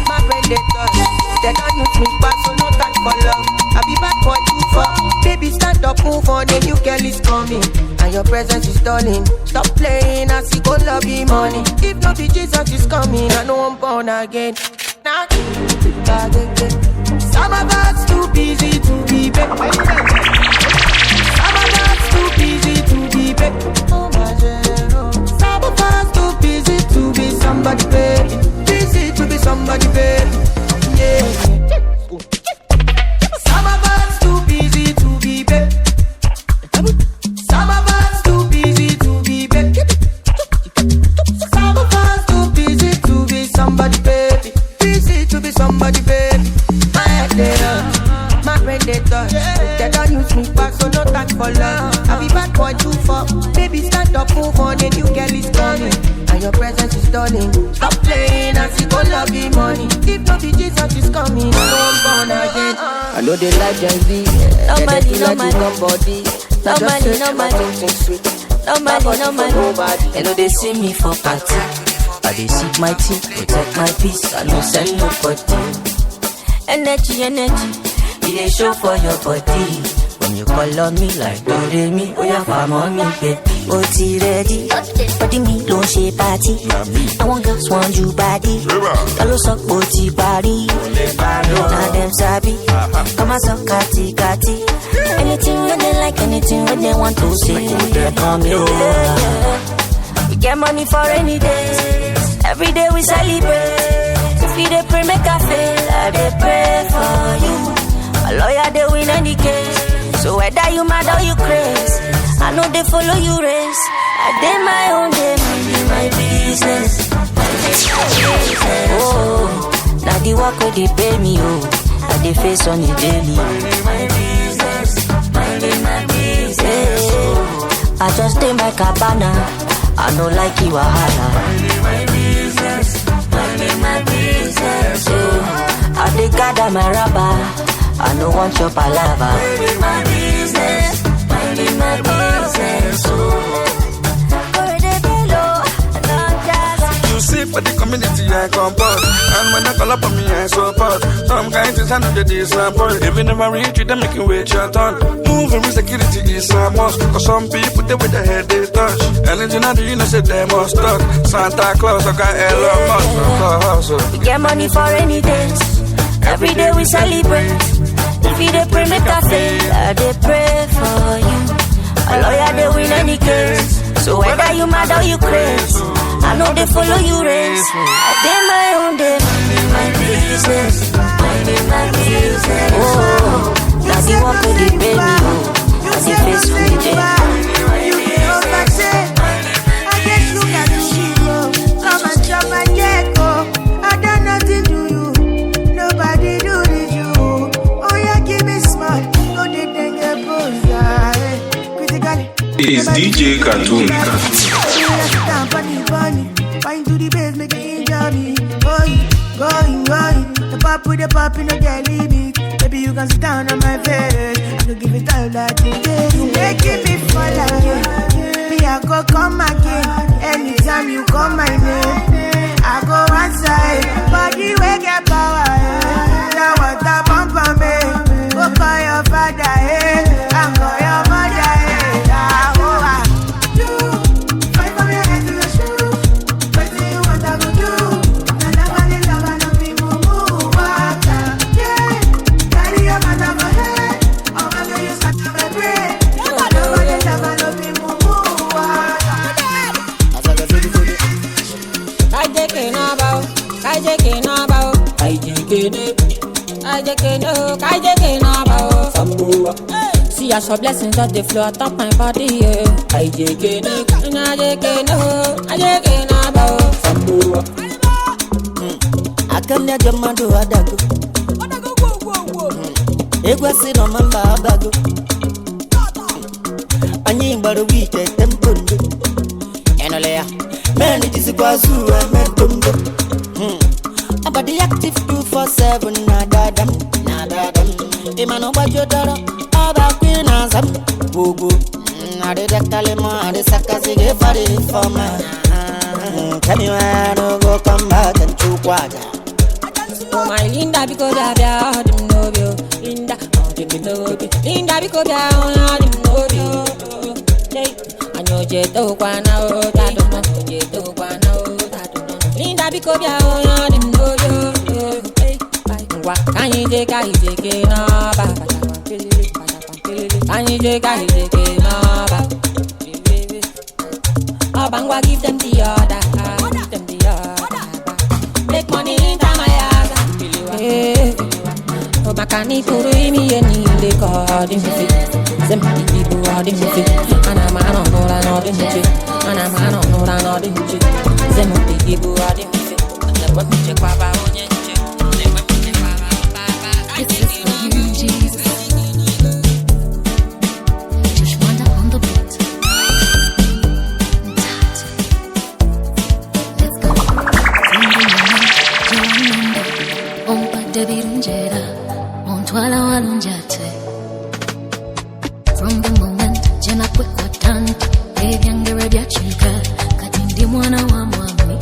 my brain they touch. They don't use me back, so no time for love. I be back for 2 4. Baby stand up, move on, the new girl is coming. And your presence is stunning. Stop playing, I see go love you money. If not the Jesus is coming, I know I'm born again. Now, some of us too busy to be back. too busy to be back. Some of us too busy to be somebody, baby. Busy to be somebody, baby. Yeah. Some of us too busy to be back. Some of us too busy to be back. Some of us too busy to be somebody, baby. Busy to be somebody, baby. My head they run, my brain they touch. They don't use me back, so no time for love. I be bad boy too far. Baby, stand up, move on, a new girl is coming. And your presence is stunning. Stop playing and see go love the money. If not be Jesus is coming, so I'm born again. I know they like Gen Z. Nobody, like nobody. Nobody, nobody. You know they see me for party. I they seek my team, protect my peace. I no send nobody. Energy, it they show for your body. When you call on me like do re mi, oh yeah, fam on me, baby. OT ready. Body me don't shape party. I want girls want you body. Kalo suck OT body. Now them sabi. Come on suck kati. Anything when they like, anything when they want to say. They call me over. We get money for any days. Every day we celebrate. If we dey pray make I fail, I dey pray for you. A lawyer they win any case. So whether you mad or you crazy, I know they follow you race. I did my own day, my business. Oh, now the work where they pay me, oh, I they face on the daily. My business, my business. I just stay my cabana, I don't like you wahala. My business, my business. I they gather my rubber, I don't want your palava. My business, my business. You see for the community I compose, and when I call up on me I support. Some guys is handle the disappoint. If you never reach you, they make you wait your turn. Moving with security is a must, cause some people they with their head they touch. Anything I do, you know say they must talk. Santa Claus, I got Elon Musk. We get money for any days. Every day we celebrate. If you dey pray make I fail, I dey pray for you. A lawyer they win any case. So whether you mad or you crazy, I know they follow you race. I did my own day, my business, my business. Oh, now the one who they pay me, oh, I see face for the day. I just look at you, come and chop my cake, oh. I done nothing to you, nobody do this you. Oh yeah, give me smart, no they think a critically. It's DJ Cartoon. Fine to the base, make it injure me. Going. The pop with the pop, you no get limit. Baby, you can sit down on my face. I don't give it all that you get. You making me fall again. Me, I go come again. Anytime you call my name, I go outside. Body will get power. Now what the bump on me. Go call your father, I call your mother, See I saw blessings that they flow atop my body, yeah. I just I come near your man to Adago. It was sit on my bago. I need but a week at Temple. And Olea, man, it is a bazoo and mentumbo. About the active 247, nada. Imano bajo dara, about Queen Azam. Bogo, I did a calima, the Sakasi for the former. Tell me where to go come back and two quarter. Oh my Linda, because I have him know you. Linda, I'll take it over. Linda, because I have him know you. I know you don't want to, I don't know you don't want to. Linda, because I have him know you. What can you take? I take it now. Bangwa give them the order, give them the order. Make money into my house. Oh, makani kuru imi yeni le kodi mufi. Zemani people are the mufi. Ana mano nora no the mufi. Ana mano nora no the mufi. Zemani people are the mufi. Never me check baba onye check. Never me check baba. This is for you, Jesus. From the moment jena kwekwa tani evyange vya chika kati ndi mwana wa mwami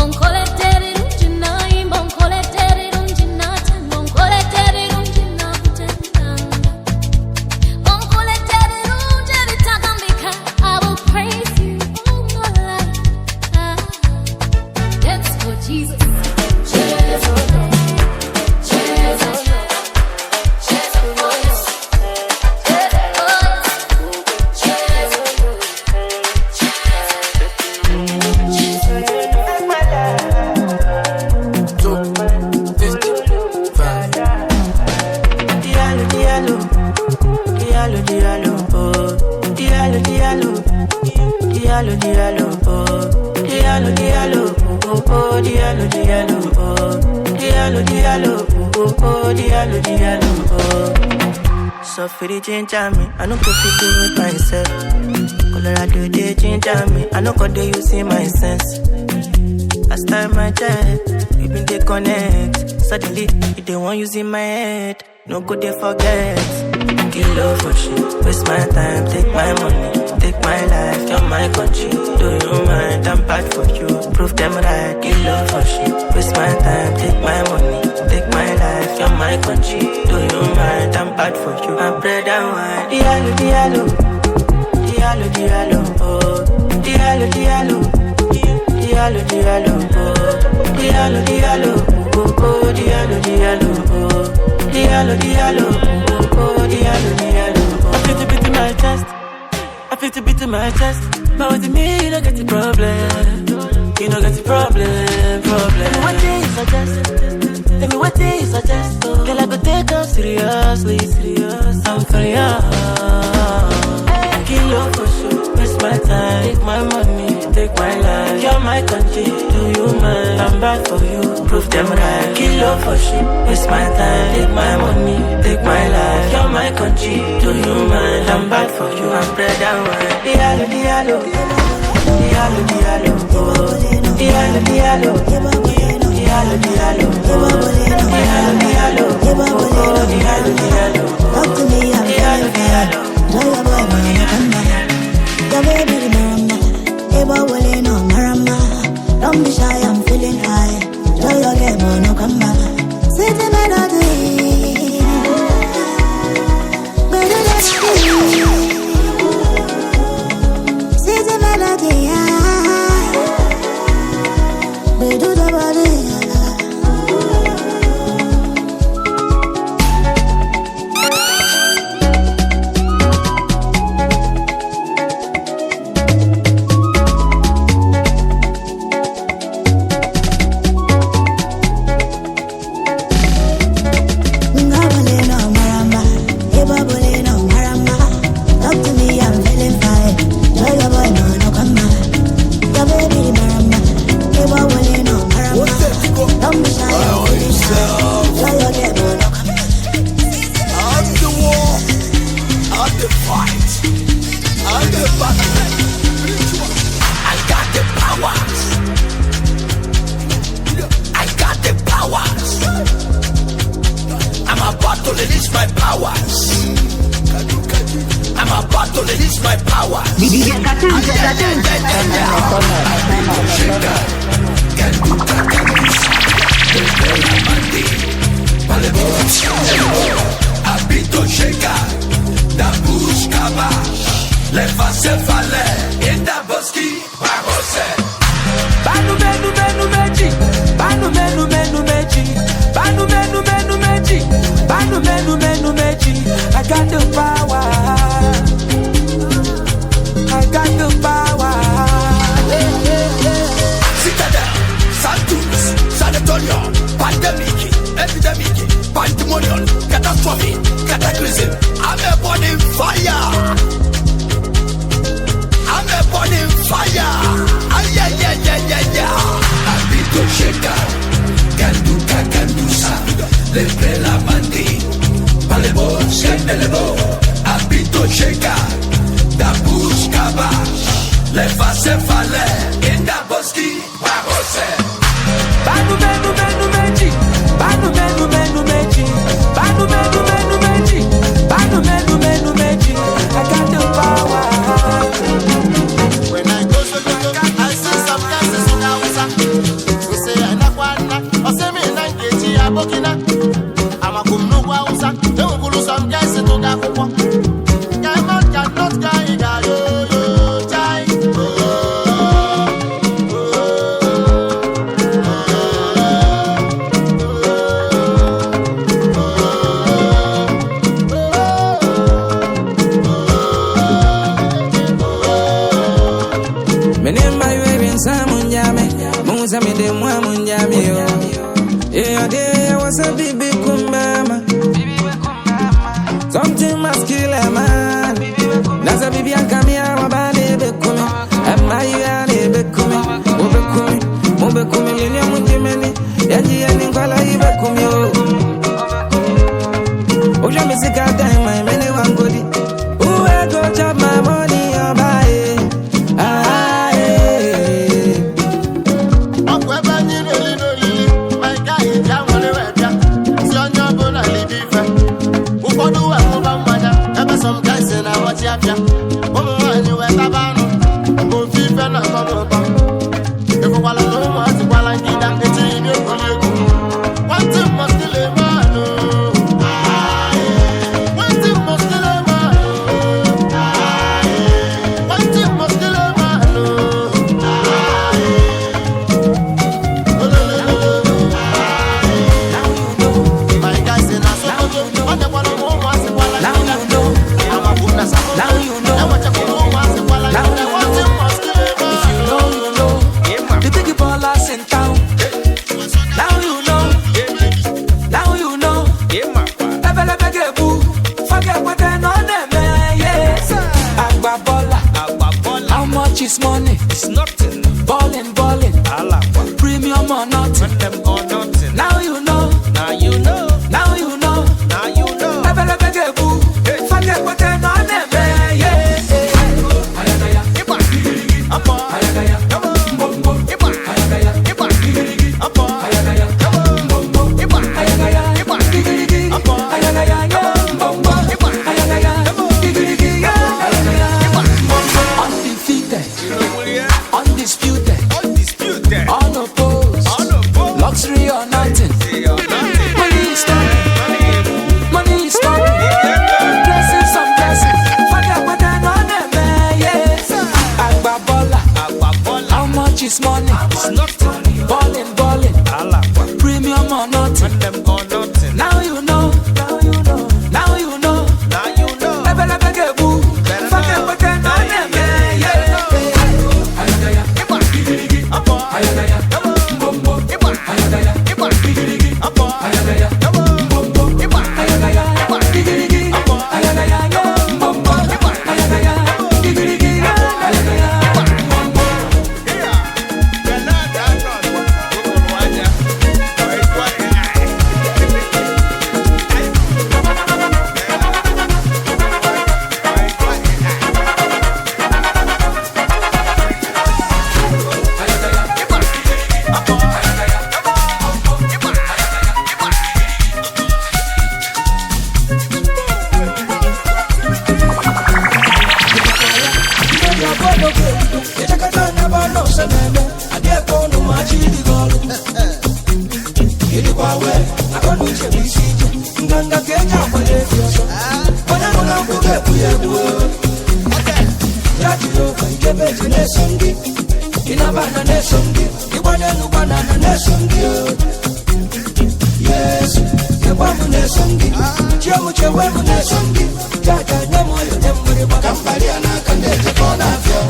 onkoleteri runjina imba onkoleteri runjina tena onkoleteri runjina kutenda onkoleteri runjina takambika I will praise you all my life. That's for Jesus. So for the ginger me, I don't go fit do it myself. Colorado they ginger me, I don't go there you see my sense. Last time I checked, we been they connect. Suddenly, if they want using my head, no good they forget. Kill love for shit, waste my time, take my money, take my life, you're my country. Do you mind? I'm bad for you, prove them right. Kill love for shit, waste my time, take my money, take my life, you're my country. Do you mind? I'm bad for you, I'm bread and wine. Diallo, diallo, diallo, diallo, oh, diallo, diallo, diallo, diallo, oh, diallo, diallo, oh, oh, diallo, diallo, oh, diallo, diallo, oh, diallo, diallo. I feel to beat in my chest, I feel to beat in my chest. But with me, you don't get the problem. You don't get the problem. Tell me what do you suggest? Tell me what do you suggest? Girl, I go take her seriously, I'm for you. Kill you for sure, waste my time, take my money, take my life. You're my country, do you mind? I'm bad for you, prove them right. Kill you for sure, waste my time, take my money, take my life. You're my country, do you mind? I'm bad for you, I'm bread and wine. Diallo, diallo, diallo, diallo, oh, diallo, diallo, diallo, diallo, diallo, oh, diallo, diallo, oh, diallo, diallo. Talk to me, I'm diallo, diallo. Know your boy, marama. Your baby, marama. Eba wale no marama. Don't be shy, I'm feeling high. Know your game, no come back. City melody. Better than you. City melody, we do the body. I got got the power. I got the power. Citadel, Santos, San Antonio, pandemic, epidemic, pandemonium, catastrophe, cataclysm. I'm a burning fire. I'm a burning fire. Abito Sheka, Candusa, Lepre la Mandi, Palebo, Skendelebo, Abito Sheka, Da Buscaba, Leva se fale, in da Boski, Babose. Banu menu menu meji, banu menu menu meji, banu menu menu meji, banu menu menu meji. I got the power. When I go to the I see some dances in Hausa. We say I na kwana, o say me na ngeji abokina. Amakum no Hausa, they will go some guys to da kuwa. Cannot guy yo jai. Me de moi munjami yo. Yeah, there was a baby kumbama. Something must kill a man. Nasa bibi akamia wabane bekumi. Ama ya ne bekumi. Mube kumi linya munjimeni. Yaji ya ninkwala ibekumi yo. Oja misika time mene wangodi. Uwe go chop my money or buy it. Some guys in our chapter. Woman, you were Tabano. Go fever, not come up. If you want to know what you want to get, it's in your colleague. One thing must kill a man. One thing must kill a man. One thing must kill a man. My guys in our soul. On the one who wants to now you know. Now you know. If you know, you know. The big ballers in town. Now you know. Now you know. Forget what they're on them, yes. Agba baller. How much is money? It's nothing. Ballin'. Premium or nothing. Now you know. Now you know. Now you know. Now you know. Forget what they're on them, yes. Undisputed, unopposed, luxury or nothing. Money is stopping. Blessings on blessings. Forget what they're on them, yes. Agba baller. How much is money? It's nothing. Ballin'. Premium or nothing. Now you know. Now you know. Now you know. Forget what they're on them, yes. Yes, chebamune songi Chiamu chebamune songi Jaja nyamo yo nyamburi Bakambali anakande jekona afyo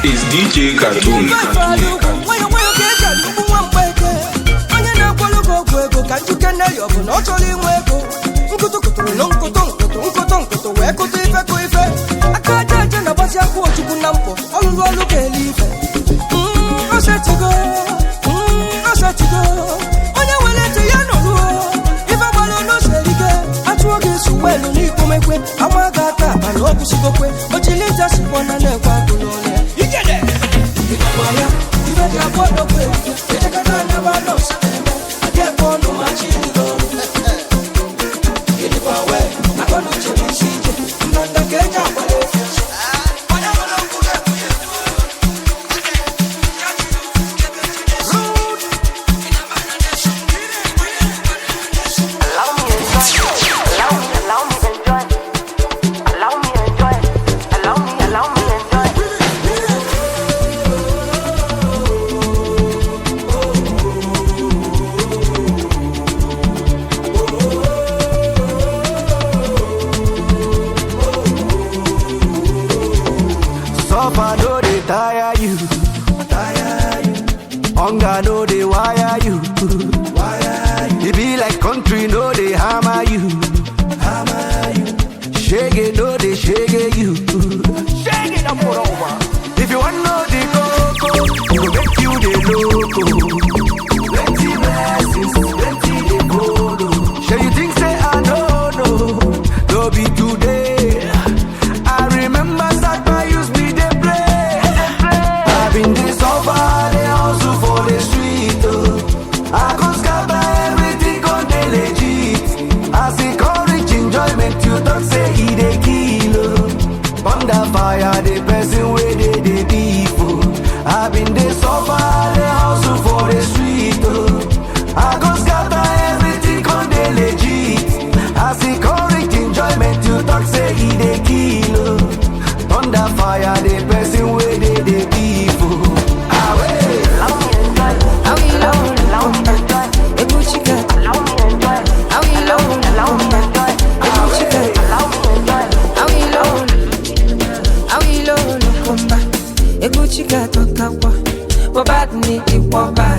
It's DJ Cartoon. Suffer no they tire you. Hunger no they wire you. It be like country no they hammer you. Shake no they shake you. Shake it up for over. If you want no the coco, go make you the loco. Plenty blessings, plenty the gold. Sure you think say I don't know? No be today. I remember that I used me they play. I've been this over, they hustle for the street. I can't scatter everything on the legit. As it courage, enjoyment, you don't say he they kill. Under fire, the person where they beef. I've been this over, they hustle for the street. I can't scatter everything on the legit. As it courage, enjoyment, you don't say he they kill. Under fire, the person where they beef. Eguchi gato kakwa, wabadni iwaba.